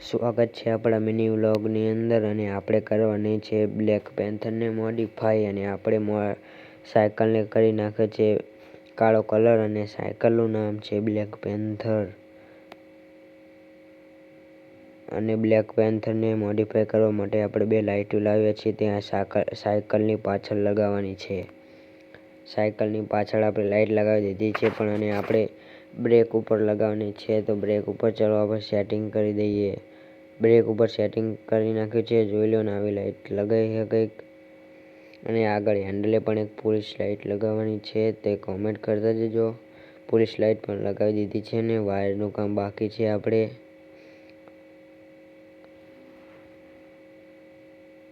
સ્વાગત છે આપણા મિની વ્લોગની અંદર અને આપણે કરવાની છે બ્લેક પેન્થરને મોડિફાઈ અને આપણે સાયકલને કરી નાખે છે કાળો કલર અને સાયકલનું નામ છે બ્લેક પેન્થર અને બ્લેક પેન્થરને મોડિફાઈ કરવા માટે આપણે બે લાઇટો લાવ્યા છીએ ત્યાં સાયકલની પાછળ લગાવવાની છે. સાયકલની પાછળ આપણે લાઇટ લગાવી દીધી છે પણ અને આપણે બ્રેક ઉપર લગાવવાની છે તો બ્રેક ઉપર ચાલો આપણે સેટિંગ કરી દઈએ. બ્રેક ઉપર સેટિંગ કરી નાખ્યું છે. જોઈ લો ને આવી લાઇટ લગાવી છે કંઈક અને આગળ હેન્ડલે પણ એક પોલીસ લાઇટ લગાવવાની છે તે કોમેન્ટ કરતા જજો. પોલીસ લાઇટ પણ લગાવી દીધી છે ને વાયરનું કામ બાકી છે આપણે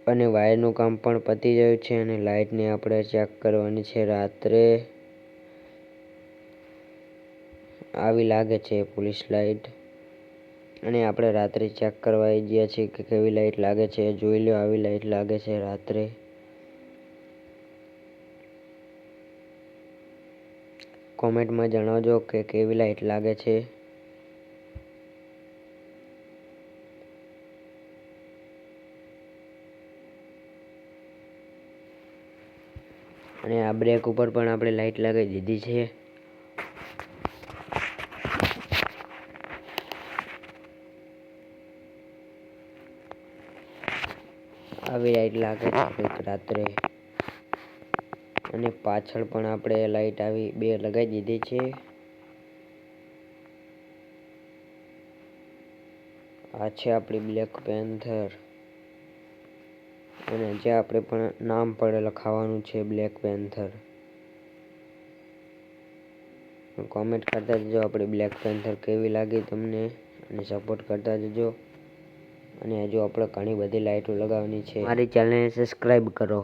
અને વાયરનું કામ પણ પતી ગયું છે અને લાઇટને આપણે ચેક કરવાની છે. રાત્રે આવી લાગે છે પોલીસ લાઇટ અને આપણે રાત્રે ચેક કરવા આવી ગયા છીએ કે કેવી લાઇટ લાગે છે. જોઈ લો આવી લાઇટ લાગે છે રાત્રે. કોમેન્ટમાં જણાવજો કે કેવી લાઇટ લાગે છે. અને આ બ્રેક ઉપર પણ આપણે લાઇટ લગાવી દીધી છે. આવી લાઇટ લાગે છે રાત્રે અને પાછળ પણ આપણે લાઇટ આવી બે લગાવી દીધી છે. આ છે આપણી બ્લેક પેન્થર અને જે આપણે પણ નામ પણ લખાવવાનું છે બ્લેક પેન્થર. કોમેન્ટ કરતા જજો આપણી બ્લેક પેન્થર કેવી લાગી તમને અને સપોર્ટ કરતા જજો. અને હજુ આપણે ઘણી બધી લાઇટો લગાવવાની છે. મારી ચેનલને સબસ્ક્રાઈબ કરો.